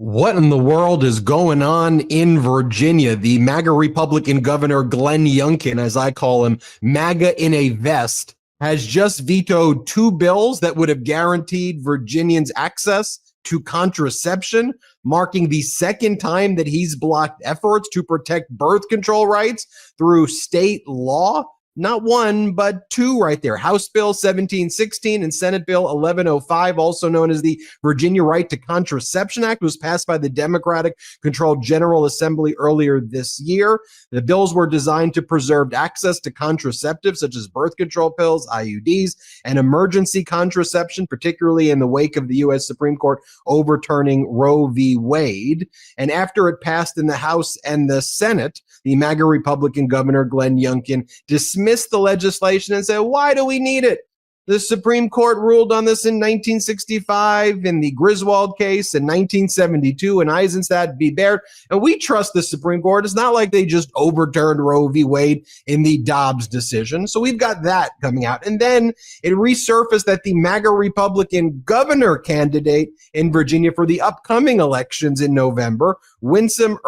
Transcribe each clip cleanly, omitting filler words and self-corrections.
What in the world is going on in Virginia? The MAGA Republican governor, Glenn Youngkin, as I call him, MAGA in a vest, has just vetoed two bills that would have guaranteed Virginians access to contraception, marking the second time that he's blocked efforts to protect birth control rights through state law. Not one, but two right there. House Bill 1716 and Senate Bill 1105, also known as the Virginia Right to Contraception Act, was passed by the Democratic-controlled General Assembly earlier this year. The bills were designed to preserve access to contraceptives such as birth control pills, IUDs, and emergency contraception, particularly in the wake of the U.S. Supreme Court overturning Roe v. Wade. And after it passed in the House and the Senate, the MAGA Republican governor, Glenn Youngkin, dismissed the legislation and said, why do we need it? The Supreme Court ruled on this in 1965 in the Griswold case, in 1972 in Eisenstadt v. Baird, and we trust the Supreme Court. It's not like they just overturned Roe v. Wade in the Dobbs decision. So we've got that coming out. And then it resurfaced that the MAGA Republican governor candidate in Virginia for the upcoming elections in November, Winsome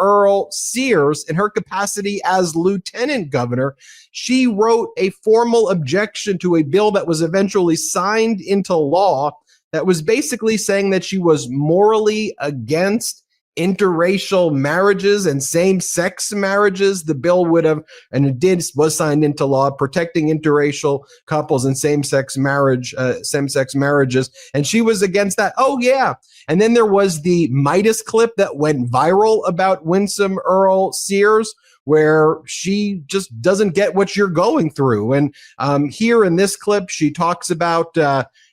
Sears, in her capacity as lieutenant governor, she wrote a formal objection to a bill that was eventually signed into law that was basically saying that she was morally against interracial marriages and same-sex marriages. The bill would have, and it did, was signed into law, protecting interracial couples and same-sex marriages. And she was against that. Oh, yeah. And then there was the Midas clip that went viral about Winsome Sears, where she just doesn't get what you're going through. And here in this clip, she talks about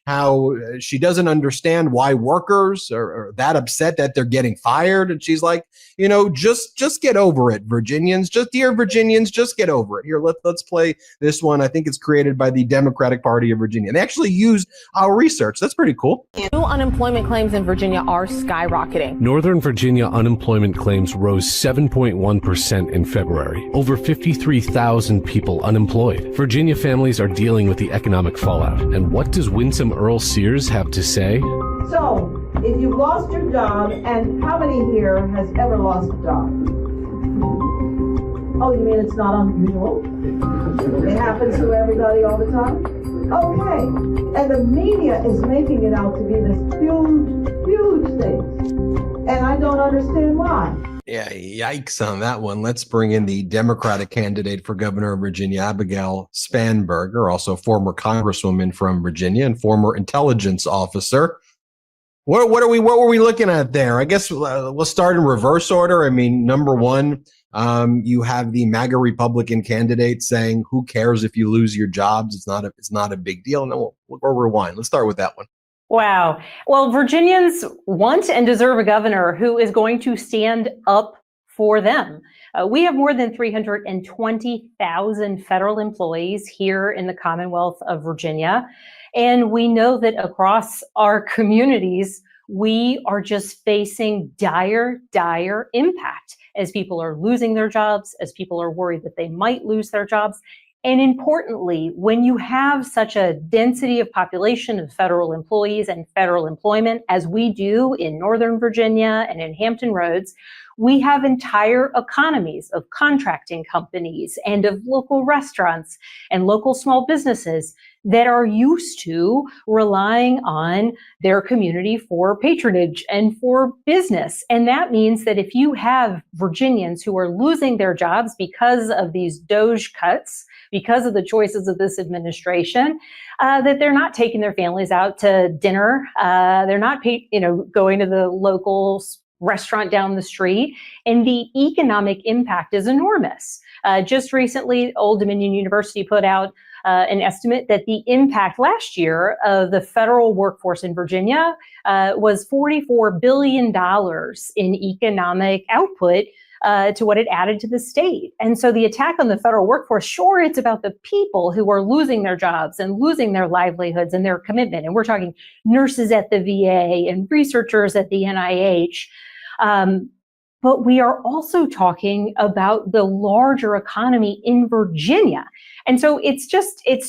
how she doesn't understand why workers are that upset that they're getting fired. And she's like, you know, just get over it, Virginians. Dear Virginians, just get over it. Here, let's play this one. I think it's created by the Democratic Party of Virginia. They actually use our research. That's pretty cool. New unemployment claims in Virginia are skyrocketing. Northern Virginia unemployment claims rose 7.1% in February. Over 53,000 people unemployed. Virginia families are dealing with the economic fallout. And what does Winsome Sears have to say? So, if you've lost your job, and how many here has ever lost a job? Oh, you mean it's not unusual? It happens to everybody all the time? Okay. And the media is making it out to be this huge thing. And I don't understand why. Yeah, yikes on that one. Let's bring in the Democratic candidate for governor of Virginia, Abigail Spanberger, also former Congresswoman from Virginia and former intelligence officer. What were we looking at there? I guess we'll start in reverse order. I mean, number one, you have the MAGA Republican candidate saying, "Who cares if you lose your jobs? It's not a big deal." And then we'll rewind. Let's start with that one. Wow. Well, Virginians want and deserve a governor who is going to stand up for them. We have more than 320,000 federal employees here in the Commonwealth of Virginia. And we know that across our communities, we are just facing dire impact as people are losing their jobs, as people are worried that they might lose their jobs. And importantly, when you have such a density of population of federal employees and federal employment, as we do in Northern Virginia and in Hampton Roads, we have entire economies of contracting companies and of local restaurants and local small businesses that are used to relying on their community for patronage and for business. And that means that if you have Virginians who are losing their jobs because of these DOGE cuts, because of the choices of this administration, that they're not taking their families out to dinner, they're not going to the local restaurant down the street, and the economic impact is enormous. Just recently, Old Dominion University put out an estimate that the impact last year of the federal workforce in Virginia was $44 billion in economic output to what it added to the state. And so the attack on the federal workforce, sure, it's about the people who are losing their jobs and losing their livelihoods and their commitment. And we're talking nurses at the VA and researchers at the NIH. but we are also talking about the larger economy in Virginia. And so it's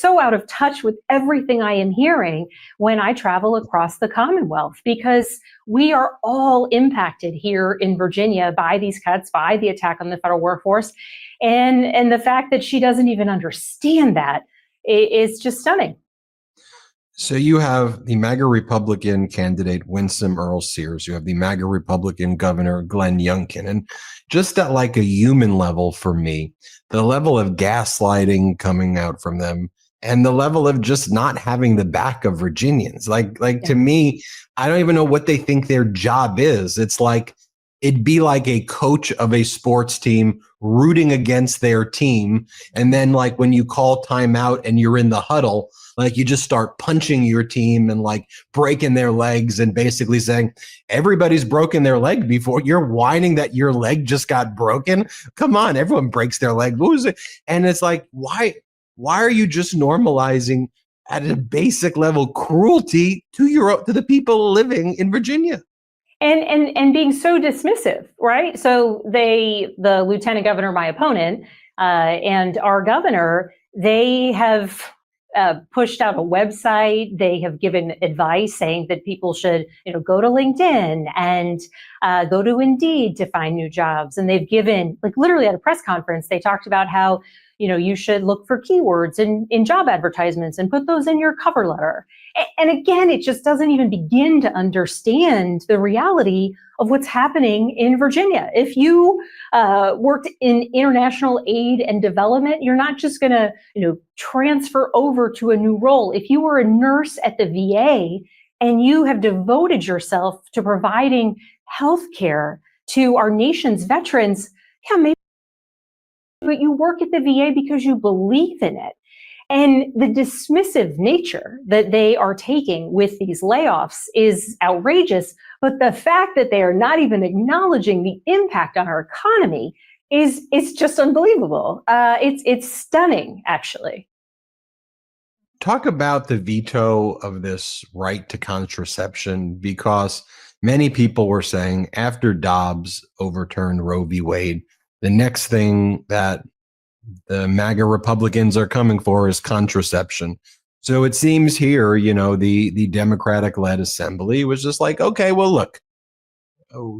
so out of touch with everything I am hearing when I travel across the Commonwealth, because we are all impacted here in Virginia by these cuts, by the attack on the federal workforce. And the fact that she doesn't even understand that is just stunning. So you have the MAGA Republican candidate, Winsome Sears. You have the MAGA Republican governor, Glenn Youngkin. And just at like a human level for me, the level of gaslighting coming out from them and the level of just not having the back of Virginians. To me, I don't even know what they think their job is. It's like, it'd be like a coach of a sports team rooting against their team. And then like when you call timeout and you're in the huddle, like you just start punching your team and like breaking their legs and basically saying, everybody's broken their leg before. You're whining that your leg just got broken. Come on, everyone breaks their leg. Lose it. And it's like, why are you just normalizing at a basic level cruelty to the people living in Virginia? And being so dismissive, right? So the lieutenant governor, my opponent, and our governor, they have pushed out a website. They have given advice saying that people should, go to LinkedIn and go to Indeed to find new jobs. And they've given, like literally at a press conference, they talked about how, you should look for keywords in job advertisements and put those in your cover letter. And again, it just doesn't even begin to understand the reality of what's happening in Virginia. If you worked in international aid and development, you're not just going to, transfer over to a new role. If you were a nurse at the VA and you have devoted yourself to providing health care to our nation's veterans, yeah, maybe but you work at the VA because you believe in it. And the dismissive nature that they are taking with these layoffs is outrageous. But the fact that they are not even acknowledging the impact on our economy is just unbelievable. It's stunning, actually. Talk about the veto of this right to contraception, because many people were saying after Dobbs overturned Roe v. Wade, the next thing that the MAGA Republicans are coming for is contraception. So it seems here, the Democratic-led assembly was just like, okay, well, look,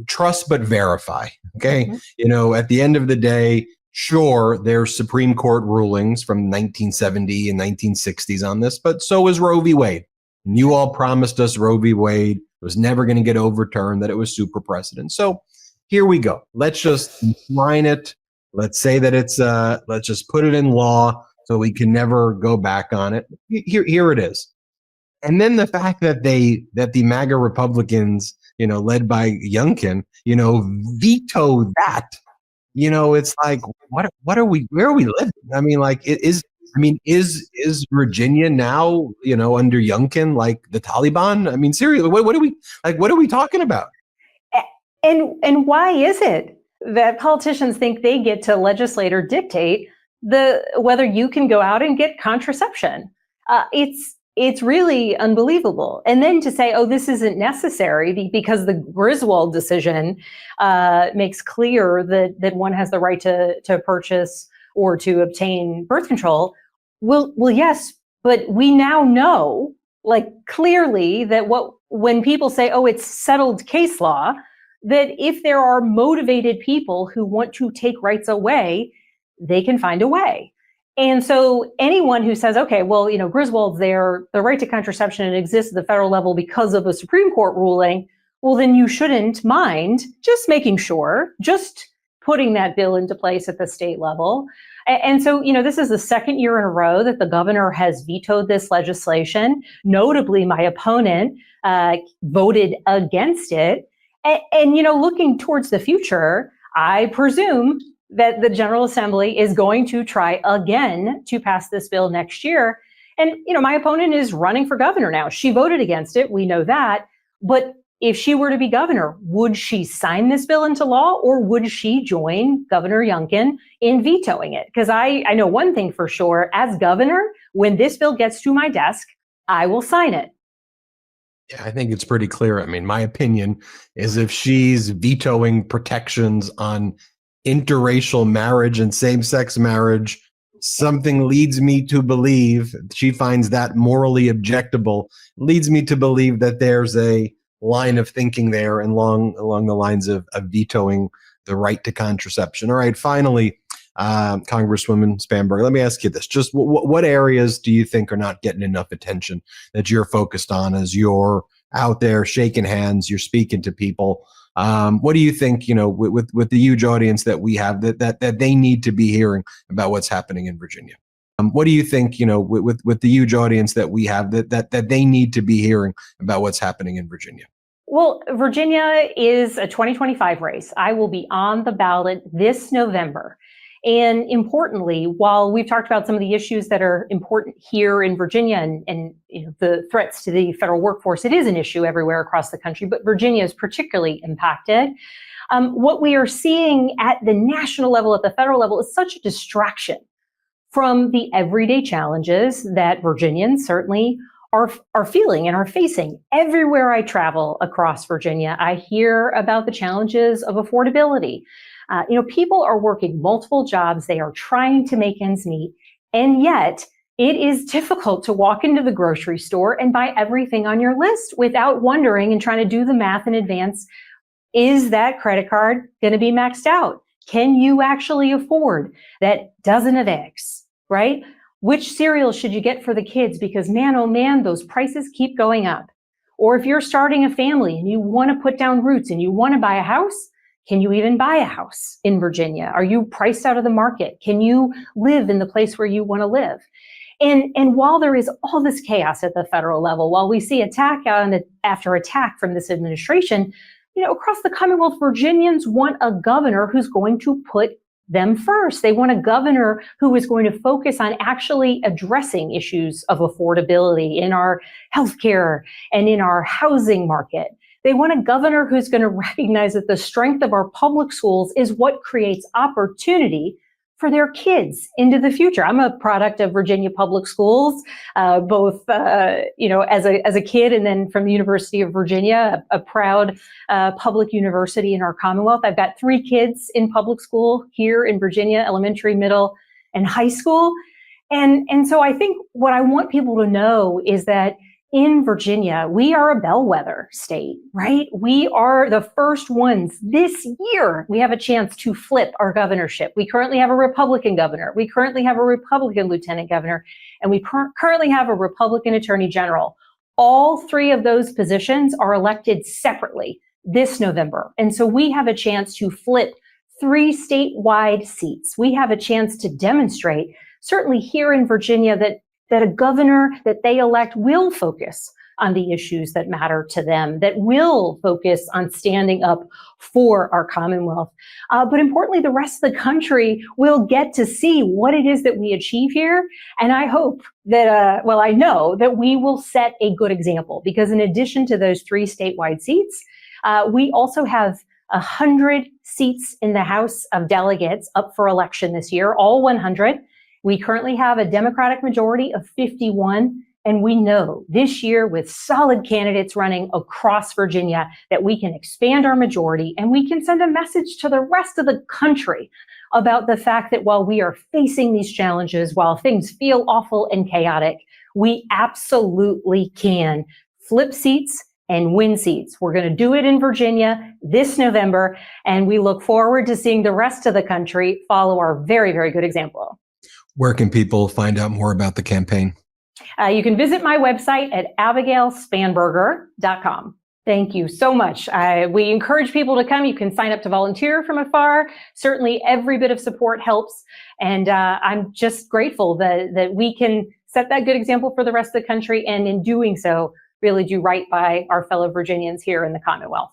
trust but verify. Okay. Mm-hmm. At the end of the day, sure, there's Supreme Court rulings from 1970 and 1960s on this, but so is Roe v. Wade. And you all promised us Roe v. Wade was never going to get overturned, that it was super precedent. So here we go. Let's just enshrine it. Let's say that it's let's just put it in law so we can never go back on it. Here it is. And then the fact that the MAGA Republicans, led by Youngkin, veto that, it's like, where are we living? I mean, like is Virginia now, under Youngkin, like the Taliban? I mean, seriously, what are we talking about? And why is it that politicians think they get to legislate or dictate whether you can go out and get contraception? It's really unbelievable. And then to say, oh, this isn't necessary because the Griswold decision makes clear that one has the right to purchase or to obtain birth control. Well, yes, but we now know, like clearly, that when people say, oh, it's settled case law, that if there are motivated people who want to take rights away, they can find a way. And so anyone who says, okay, well, Griswold's there, the right to contraception exists at the federal level because of a Supreme Court ruling, well, then you shouldn't mind just making sure, just putting that bill into place at the state level. And so, this is the second year in a row that the governor has vetoed this legislation. Notably, my opponent voted against it. And looking towards the future, I presume that the General Assembly is going to try again to pass this bill next year. And, my opponent is running for governor now. She voted against it. We know that. But if she were to be governor, would she sign this bill into law, or would she join Governor Youngkin in vetoing it? Because I know one thing for sure. As governor, when this bill gets to my desk, I will sign it. Yeah, I think it's pretty clear. I mean, my opinion is if she's vetoing protections on interracial marriage and same-sex marriage, something leads me to believe she finds that morally objectable, leads me to believe that there's a line of thinking there and along the lines of vetoing the right to contraception. All right, finally, Congresswoman Spanberger, let me ask you this. Just what areas do you think are not getting enough attention that you're focused on as you're out there shaking hands, you're speaking to people? What do you think, with the huge audience that we have, that they need to be hearing about what's happening in Virginia? What do you think, with the huge audience that we have, that they need to be hearing about what's happening in Virginia? Well, Virginia is a 2025 race. I will be on the ballot this November. And importantly, while we've talked about some of the issues that are important here in Virginia and the threats to the federal workforce, it is an issue everywhere across the country, but Virginia is particularly impacted. What we are seeing at the national level, at the federal level, is such a distraction from the everyday challenges that Virginians certainly are feeling and are facing. Everywhere I travel across Virginia, I hear about the challenges of affordability. People are working multiple jobs. They are trying to make ends meet. And yet it is difficult to walk into the grocery store and buy everything on your list without wondering and trying to do the math in advance. Is that credit card going to be maxed out? Can you actually afford that dozen of eggs, right? Which cereal should you get for the kids? Because man, oh man, those prices keep going up. Or if you're starting a family and you want to put down roots and you want to buy a house, can you even buy a house in Virginia? Are you priced out of the market? Can you live in the place where you want to live? And while there is all this chaos at the federal level, while we see attack after attack from this administration, across the Commonwealth, Virginians want a governor who's going to put them first. They want a governor who is going to focus on actually addressing issues of affordability in our healthcare and in our housing market. They want a governor who's going to recognize that the strength of our public schools is what creates opportunity for their kids into the future. I'm a product of Virginia public schools, both, as a kid and then from the University of Virginia, a proud public university in our Commonwealth. I've got 3 kids in public school here in Virginia, elementary, middle, and high school. And so I think what I want people to know is that in Virginia, we are a bellwether state, right? We are the first ones this year. We have a chance to flip our governorship. We currently have a Republican governor. We currently have a Republican lieutenant governor, and we currently have a Republican attorney general. All 3 of those positions are elected separately this November. And so we have a chance to flip 3 statewide seats. We have a chance to demonstrate, certainly here in Virginia, that a governor that they elect will focus on the issues that matter to them, that will focus on standing up for our Commonwealth. But importantly, the rest of the country will get to see what it is that we achieve here. And I hope that, I know that we will set a good example, because in addition to those 3 statewide seats, we also have 100 seats in the House of Delegates up for election this year, all 100. We currently have a Democratic majority of 51, and we know this year, with solid candidates running across Virginia, that we can expand our majority and we can send a message to the rest of the country about the fact that while we are facing these challenges, while things feel awful and chaotic, we absolutely can flip seats and win seats. We're going to do it in Virginia this November, and we look forward to seeing the rest of the country follow our very, very good example. Where can people find out more about the campaign? You can visit my website at abigailspanberger.com. Thank you so much. We encourage people to come. You can sign up to volunteer from afar. Certainly every bit of support helps. And I'm just grateful that we can set that good example for the rest of the country. And in doing so, really do right by our fellow Virginians here in the Commonwealth.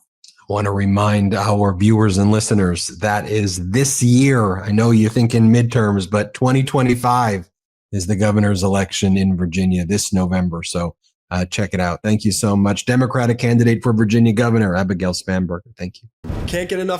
I want to remind our viewers and listeners that is this year. I know you're thinking midterms, but 2025 is the governor's election in Virginia this November. So check it out. Thank you so much. Democratic candidate for Virginia governor, Abigail Spanberger. Thank you. Can't get enough